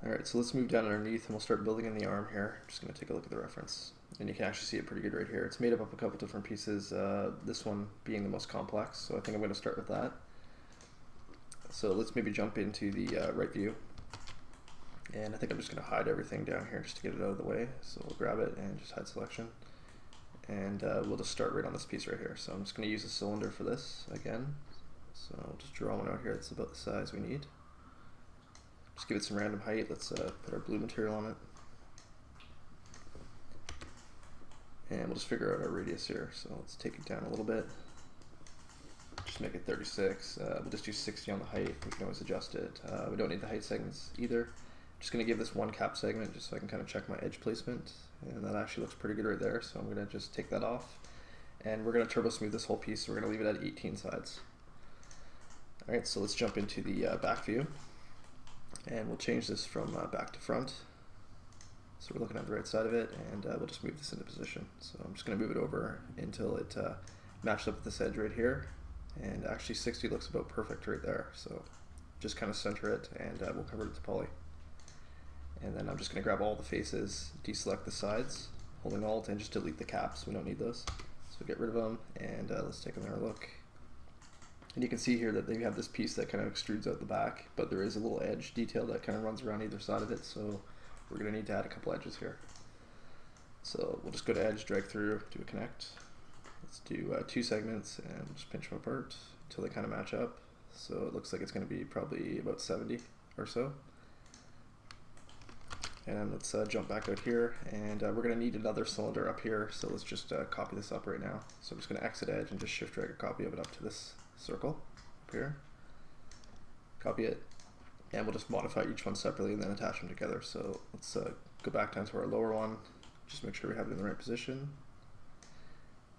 Alright, so let's move down underneath and we'll start building in the arm here. I'm just going to take a look at the reference. And you can actually see it pretty good right here. It's made up of a couple different pieces, this one being the most complex, so I think I'm going to start with that. So let's maybe jump into the right view. And I think I'm just going to hide everything down here just to get it out of the way. So we'll grab it and just hide selection. And we'll just start right on this piece right here. So I'm just going to use a cylinder for this again. So I'll just draw one out here that's about the size we need. Just give it some random height. Let's put our blue material on it. And we'll just figure out our radius here. So let's take it down a little bit. Just make it 36. We'll just do 60 on the height. We can always adjust it. We don't need the height segments either. Just going to give this one cap segment just so I can kind of check my edge placement. And that actually looks pretty good right there. So I'm going to just take that off. And we're going to turbo smooth this whole piece. So we're going to leave it at 18 sides. Alright, so let's jump into the back view. And we'll change this from back to front. So we're looking at the right side of it, and we'll just move this into position. So I'm just going to move it over until it matches up with this edge right here. And actually 60 looks about perfect right there. So just kind of center it, and we'll convert it to poly. And then I'm just going to grab all the faces, deselect the sides, holding Alt, and just delete the caps. We don't need those. So get rid of them, and let's take another look. And you can see here that they have this piece that kind of extrudes out the back, but there is a little edge detail that kind of runs around either side of it, so we're going to need to add a couple edges here. So we'll just go to edge, drag through, do a connect. Let's do 2 segments and just pinch them apart until they kind of match up. So it looks like it's going to be probably about 70 or so. And let's jump back out here, and we're going to need another cylinder up here, so let's just copy this up right now. So I'm just going to exit edge and just shift drag a copy of it up to this circle up here. Copy it, and we'll just modify each one separately and then attach them together. So let's go back down to our lower one, just make sure we have it in the right position.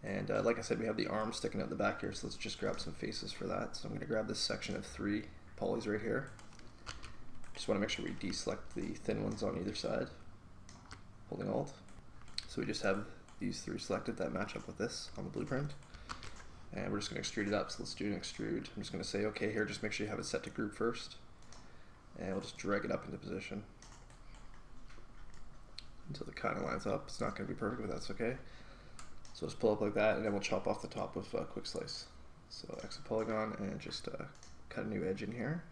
And like I said, we have the arm sticking out the back here, so let's just grab some faces for that. So I'm going to grab this section of 3 polys right here. Just want to make sure we deselect the thin ones on either side, holding Alt. So we just have these 3 selected that match up with this on the blueprint. And we're just going to extrude it up, so let's do an extrude. I'm just going to say OK here, just make sure you have it set to group first. And we'll just drag it up into position until it kind of lines up. It's not going to be perfect, but that's okay. So just pull up like that, and then we'll chop off the top with quick slice. So exit polygon and just cut a new edge in here,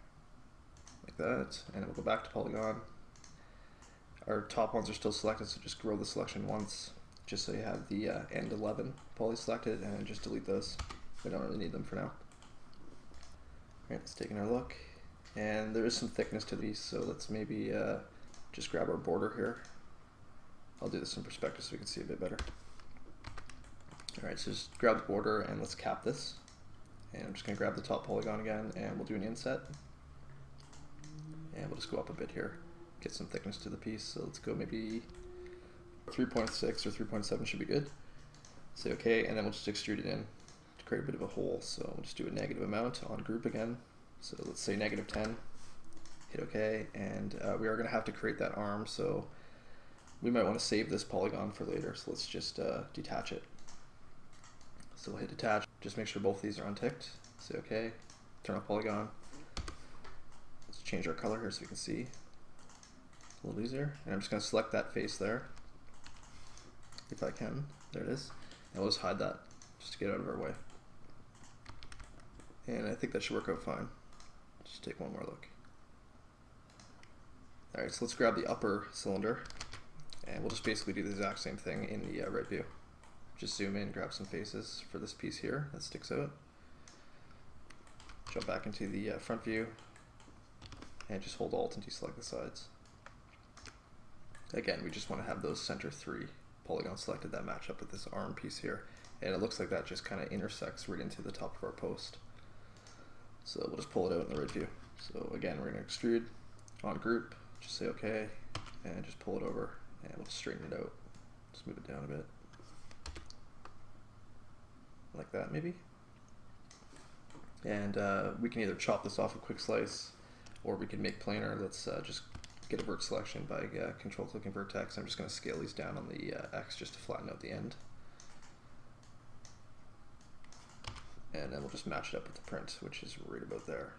like that. And then we'll go back to polygon. Our top ones are still selected, so just grow the selection once, just so you have the end 11 poly selected, and just delete those. We don't really need them for now. Alright, let's take another look. And there is some thickness to these, so let's maybe just grab our border here. I'll do this in perspective so we can see a bit better. Alright, so just grab the border and let's cap this. And I'm just going to grab the top polygon again, and we'll do an inset. And we'll just go up a bit here, get some thickness to the piece. So let's go maybe 3.6 or 3.7 should be good. Say OK, and then we'll just extrude it in to create a bit of a hole. So we'll just do a negative amount on group again. So let's say -10, hit OK, and we are going to have to create that arm, so we might want to save this polygon for later. So let's just detach it. So we'll hit detach, just make sure both of these are unticked. Say OK, turn off polygon. Let's change our color here so we can see a little easier. And I'm just going to select that face there, if I can. There it is. And we'll just hide that, just to get out of our way. And I think that should work out fine. Just take one more look. Alright, so let's grab the upper cylinder, and we'll just basically do the exact same thing in the right view. Just zoom in, grab some faces for this piece here that sticks out. Jump back into the front view, and just hold Alt and deselect the sides. Again, we just want to have those center 3 polygons selected that match up with this arm piece here. And it looks like that just kind of intersects right into the top of our post. So we'll just pull it out in the right view. So again, we're going to extrude on group, just say OK, and just pull it over, and we'll just straighten it out. Just move it down a bit. Like that, maybe. And we can either chop this off with quick slice, or we can make planar. Let's just get a vert selection by control-clicking vertex. I'm just going to scale these down on the X just to flatten out the end. And then we'll just match it up with the print, which is right about there.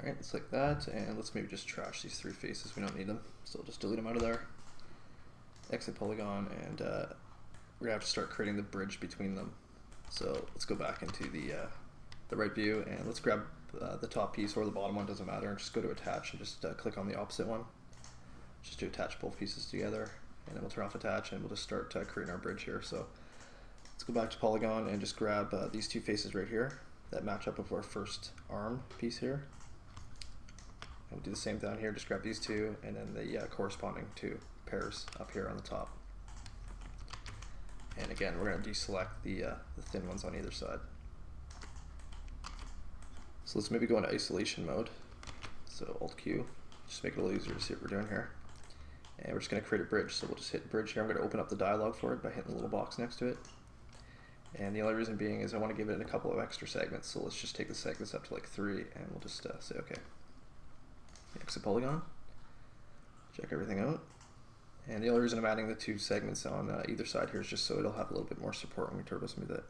Alright, it's like that, and let's maybe just trash these three faces, we don't need them, so we'll just delete them out of there. Exit polygon, and we're gonna have to start creating the bridge between them. So let's go back into the right view, and let's grab the top piece or the bottom one, doesn't matter, and just go to attach and just click on the opposite one. Just to attach both pieces together, and then we'll turn off attach, and we'll just start creating our bridge here. So let's go back to polygon and just grab these two faces right here that match up with our first arm piece here. And we'll do the same down here, just grab these two, and then the corresponding two pairs up here on the top. And again, we're going to deselect the thin ones on either side. So let's maybe go into isolation mode. So Alt-Q, just make it a little easier to see what we're doing here. And we're just going to create a bridge. So we'll just hit bridge here. I'm going to open up the dialog for it by hitting the little box next to it. And the only reason being is I want to give it a couple of extra segments. So let's just take the segments up to like 3, and we'll just say OK. Exit polygon. Check everything out. And the only reason I'm adding the 2 segments on either side here is just so it'll have a little bit more support when we turbo smooth it.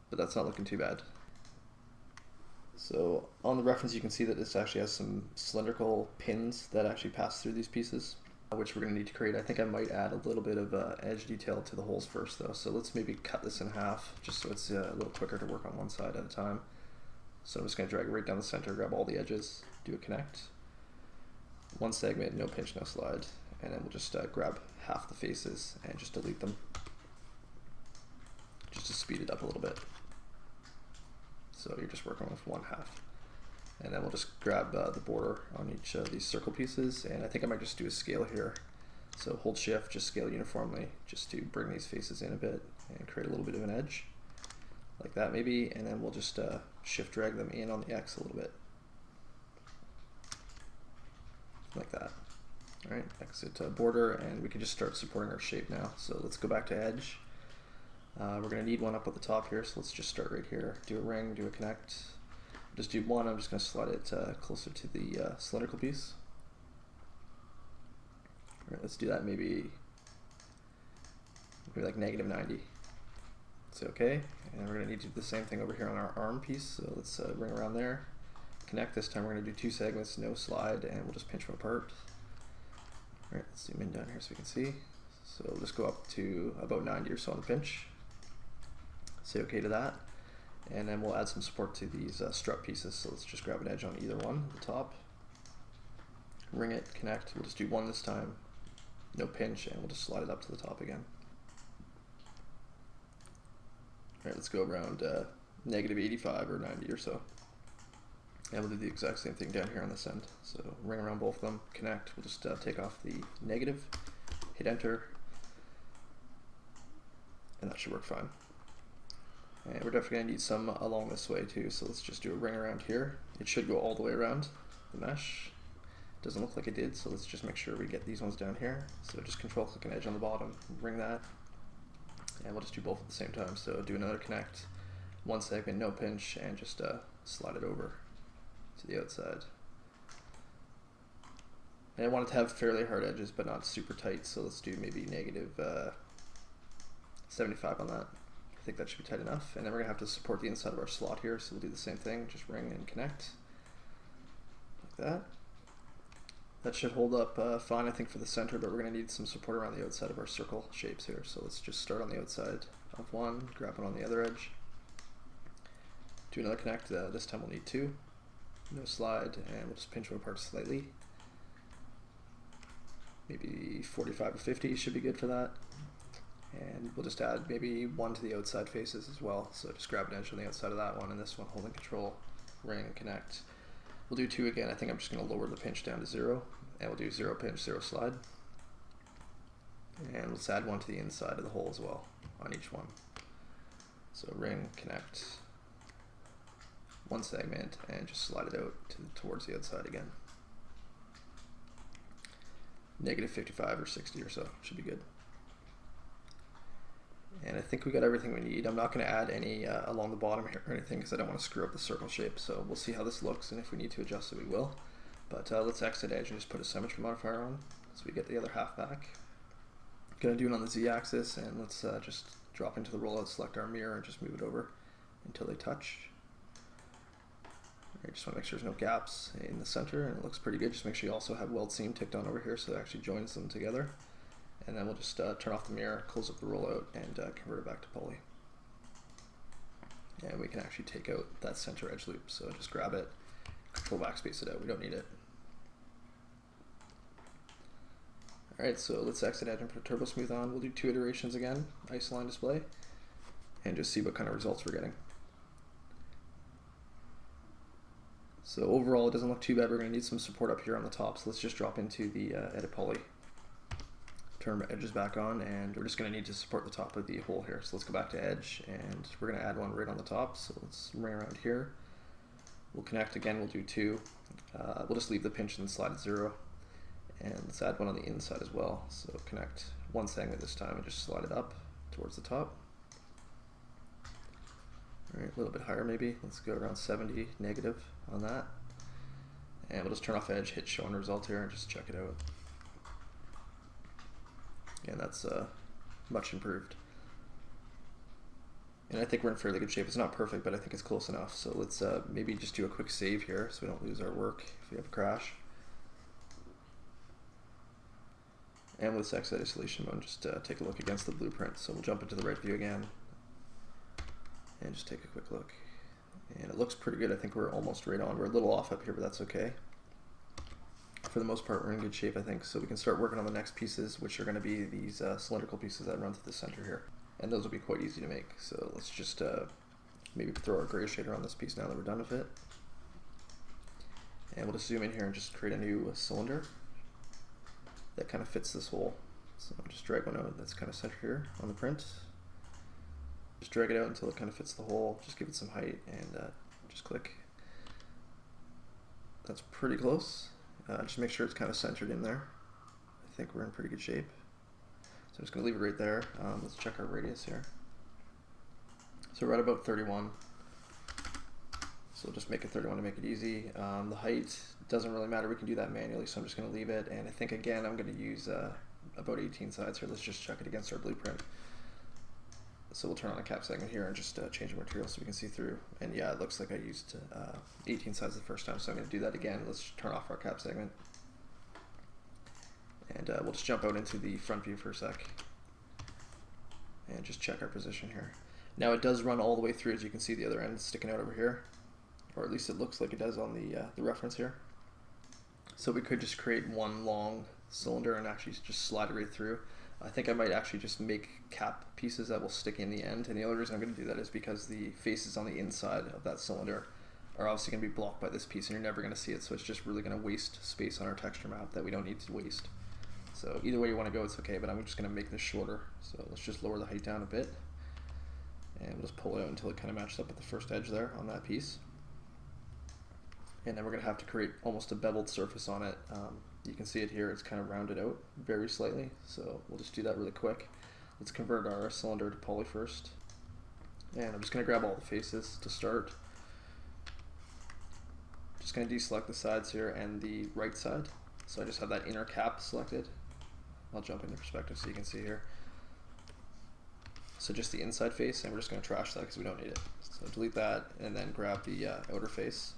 But that's not looking too bad. So on the reference you can see that this actually has some cylindrical pins that actually pass through these pieces, which we're going to need to create. I think I might add a little bit of edge detail to the holes first though. So let's maybe cut this in half just so it's a little quicker to work on one side at a time. So I'm just going to drag it right down the center, grab all the edges, do a connect. One segment, no pinch, no slide, and then we'll just grab half the faces and just delete them, just to speed it up a little bit. So you're just working with one half. And then we'll just grab the border on each of these circle pieces, and I think I might just do a scale here. So hold shift, just scale uniformly, just to bring these faces in a bit and create a little bit of an edge, like that maybe, and then we'll just shift drag them in on the X a little bit. Like that. Alright, exit border, and we can just start supporting our shape now. So let's go back to edge. We're going to need one up at the top here, so let's just start right here. Do a ring, do a connect. Just do one, I'm just going to slide it closer to the cylindrical piece. Alright, let's do that maybe like -90. Say OK, and we're going to need to do the same thing over here on our arm piece, so let's ring around there. Connect. This time we're going to do 2 segments, no slide, and we'll just pinch them apart. Alright, let's zoom in down here so we can see. So we'll just go up to about 90 or so on the pinch. Say OK to that. And then we'll add some support to these strut pieces. So let's just grab an edge on either one at the top. Ring it, connect. We'll just do 1 this time. No pinch, and we'll just slide it up to the top again. Alright, let's go around -85 or 90 or so. And we'll do the exact same thing down here on this end. So ring around both of them, connect. We'll just take off the negative, hit enter, and that should work fine. And we're definitely going to need some along this way too, so let's just do a ring around here. It should go all the way around the mesh. Doesn't look like it did, so let's just make sure we get these ones down here. So just control click an edge on the bottom, ring that, and we'll just do both at the same time. So do another connect, 1 segment, no pinch, and just slide it over to the outside. And I want it to have fairly hard edges but not super tight, so let's do maybe -75 on that. I think that should be tight enough. And then we're going to have to support the inside of our slot here, so we'll do the same thing, just ring and connect, like that. That should hold up fine I think for the center, but we're going to need some support around the outside of our circle shapes here. So let's just start on the outside of one, grab it on the other edge, do another connect. This time we'll need 2. No slide, and we'll just pinch them apart slightly. Maybe 45 or 50 should be good for that. And we'll just add maybe 1 to the outside faces as well. So just grab an edge on the outside of that one, and this one holding control, ring, connect. We'll do 2 again. I think I'm just going to lower the pinch down to 0, and we'll do 0 pinch, 0 slide. And let's add 1 to the inside of the hole as well on each one. So ring, connect, 1 segment, and just slide it out towards the outside again. -55 or 60 or so should be good. And I think we got everything we need. I'm not going to add any along the bottom here or anything because I don't want to screw up the circle shape. So we'll see how this looks, and if we need to adjust it, we will. But let's exit edge and just put a symmetry modifier on so we get the other half back. Going to do it on the Z-axis, and let's just drop into the rollout, select our mirror, and just move it over until they touch. Just want to make sure there's no gaps in the center, and it looks pretty good. Just make sure you also have weld seam ticked on over here so it actually joins them together. And then we'll just turn off the mirror, close up the rollout, and convert it back to poly. And we can actually take out that center edge loop. So just grab it, control backspace it out. We don't need it. Alright, so let's exit edge and put turbo smooth on. We'll do 2 iterations again, isoline display, and just see what kind of results we're getting. So overall, it doesn't look too bad. We're going to need some support up here on the top. So let's just drop into the edit poly. Turn edges back on, and we're just going to need to support the top of the hole here. So let's go back to edge, and we're going to add one right on the top. So let's ring around here. We'll connect again. We'll do 2. We'll just leave the pinch and slide at 0. And let's add one on the inside as well. So connect one segment this time and just slide it up towards the top. All right, a little bit higher maybe. Let's go around 70 negative on that. And we'll just turn off edge, hit show on result here, and just check it out. And that's much improved. And I think we're in fairly good shape. It's not perfect, but I think it's close enough. So let's maybe just do a quick save here so we don't lose our work if we have a crash. And with exit isolation mode, just take a look against the blueprint. So we'll jump into the right view again and just take a quick look. And it looks pretty good. I think we're almost right on. We're a little off up here, but that's okay. For the most part, we're in good shape, I think. So we can start working on the next pieces, which are going to be these cylindrical pieces that run through the center here. And those will be quite easy to make. So let's just maybe throw our gray shader on this piece now that we're done with it. And we'll just zoom in here and just create a new cylinder that kind of fits this hole. So I'll just drag one out that's kind of centered here on the print. Just drag it out until it kind of fits the hole. Just give it some height and just click. That's pretty close. Just make sure it's kind of centered in there. I think we're in pretty good shape. So I'm just going to leave it right there. Let's check our radius here. So we're at about 31. So we'll just make it 31 to make it easy. The height doesn't really matter. We can do that manually, so I'm just going to leave it. And I think, again, I'm going to use about 18 sides here. Let's just check it against our blueprint. So we'll turn on the cap segment here and just change the material so we can see through. And yeah, it looks like I used 18 sides the first time, so I'm going to do that again. Let's turn off our cap segment. And we'll just jump out into the front view for a sec. And just check our position here. Now it does run all the way through, as you can see the other end sticking out over here. Or at least it looks like it does on the reference here. So we could just create one long cylinder and actually just slide it right through. I think I might actually just make cap pieces that will stick in the end, and the only reason I'm going to do that is because the faces on the inside of that cylinder are obviously going to be blocked by this piece and you're never going to see it, so it's just really going to waste space on our texture map that we don't need to waste. So either way you want to go, it's okay, but I'm just going to make this shorter. So let's just lower the height down a bit, and we'll just pull it out until it kind of matches up with the first edge there on that piece. And then we're going to have to create almost a beveled surface on it. You can see it here, it's kind of rounded out very slightly, so we'll just do that really quick. Let's convert our cylinder to poly first. And I'm just going to grab all the faces to start. Just going to deselect the sides here and the right side. So I just have that inner cap selected. I'll jump into perspective so you can see here. So just the inside face, and we're just going to trash that because we don't need it. So delete that and then grab the outer face.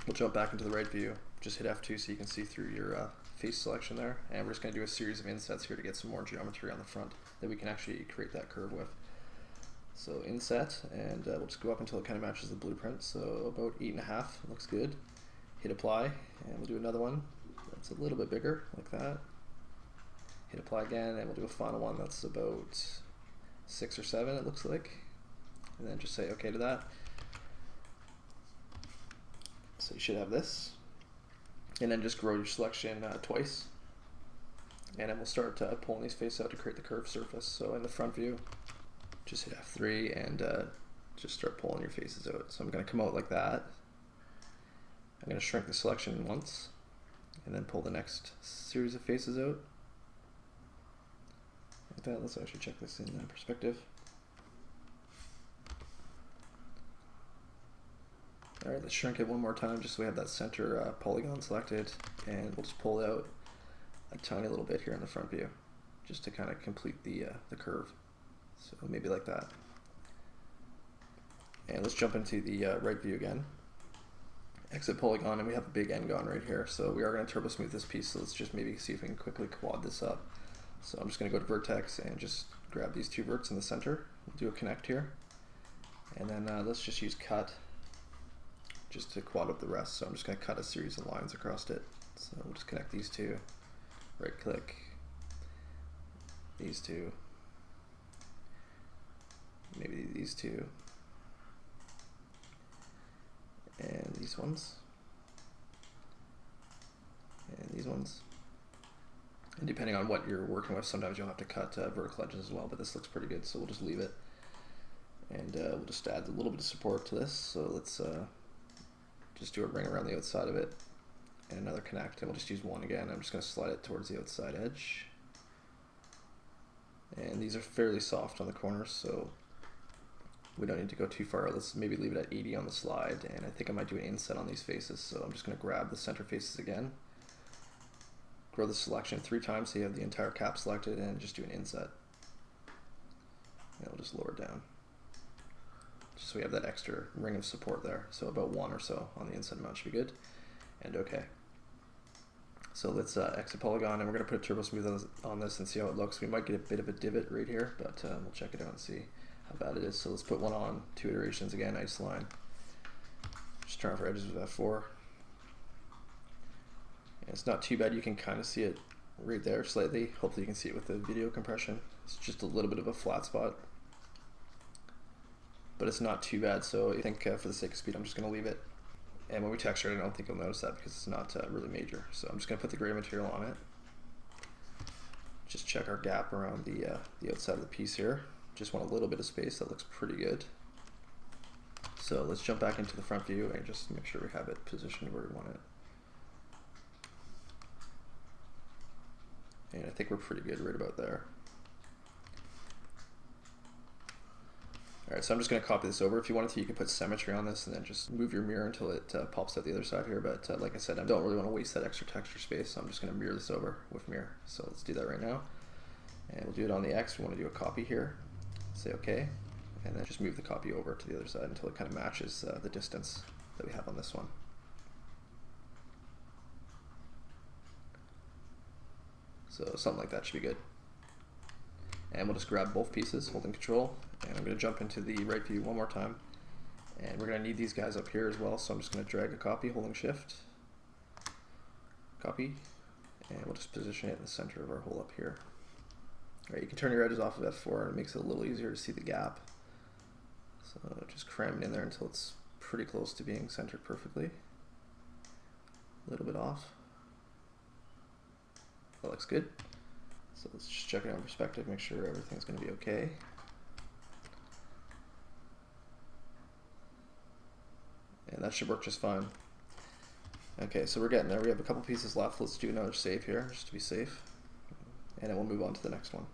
We'll jump back into the right view. Just hit F2 so you can see through your face selection there. And we're just going to do a series of insets here to get some more geometry on the front that we can actually create that curve with. So inset, and we'll just go up until it kind of matches the blueprint. So about 8.5 looks good. Hit apply, and we'll do another one that's a little bit bigger, like that. Hit apply again, and we'll do a final one that's about 6 or 7, it looks like. And then just say OK to that. So you should have this. And then just grow your selection twice. And then we'll start pulling these faces out to create the curved surface. So in the front view, just hit F3 and just start pulling your faces out. So I'm going to come out like that. I'm going to shrink the selection once and then pull the next series of faces out. Like that. Let's actually check this in perspective. Alright, let's shrink it one more time just so we have that center polygon selected, and we'll just pull out a tiny little bit here in the front view just to kind of complete the curve. So maybe like that. And let's jump into the right view again. exit polygon, and we have a big end-gon right here. So we are going to turbo smooth this piece, so let's just maybe see if we can quickly quad this up. So I'm just going to go to vertex and just grab these two verts in the center, do a connect here, and then let's just use cut just to quad up the rest. So I'm just going to cut a series of lines across it. So we'll just connect these two, right click, these two, maybe these two, and these ones, and these ones. And depending on what you're working with, sometimes you'll have to cut vertical edges as well, but this looks pretty good, so we'll just leave it. And we'll just add a little bit of support to this. So let's just do a ring around the outside of it, and another connect, and we'll just use one again. I'm just going to slide it towards the outside edge. And these are fairly soft on the corners, so we don't need to go too far. Let's maybe leave it at 80 on the slide, and I think I might do an inset on these faces. So I'm just going to grab the center faces again, grow the selection 3 times so you have the entire cap selected, and just do an inset. And we'll just lower it down, just so we have that extra ring of support there. So about 1 or so on the inset amount should be good. And okay. So let's exit polygon, and we're going to put a turbo smooth on this and see how it looks. We might get a bit of a divot right here, but we'll check it out and see how bad it is. So let's put one on, 2 iterations again, ice line. Just turn off our edges with F4. And it's not too bad. You can kind of see it right there slightly. Hopefully you can see it with the video compression. It's just a little bit of a flat spot, but it's not too bad. So I think for the sake of speed, I'm just going to leave it. And when we texture it, I don't think you'll notice that because it's not really major. So I'm just going to put the gray material on it. Just check our gap around the outside of the piece here. Just want a little bit of space. That looks pretty good. So let's jump back into the front view and just make sure we have it positioned where we want it. And I think we're pretty good right about there. Alright, so I'm just going to copy this over. If you wanted to, you could put symmetry on this and then just move your mirror until it pops out the other side here. But like I said, I don't really want to waste that extra texture space, so I'm just going to mirror this over with mirror. So let's do that right now. And we'll do it on the X. We want to do a copy here. Say OK. And then just move the copy over to the other side until it kind of matches the distance that we have on this one. So something like that should be good. And we'll just grab both pieces, holding control, and I'm going to jump into the right view one more time. And we're going to need these guys up here as well, so I'm just going to drag a copy, holding shift, copy, and we'll just position it in the center of our hole up here. Alright, you can turn your edges off of F4 and it makes it a little easier to see the gap. So just cram it in there until it's pretty close to being centered perfectly. A little bit off. That looks good. So let's just check it out in perspective, make sure everything's going to be okay. And that should work just fine. Okay, so we're getting there. We have a couple pieces left. Let's do another save here, just to be safe. And then we'll move on to the next one.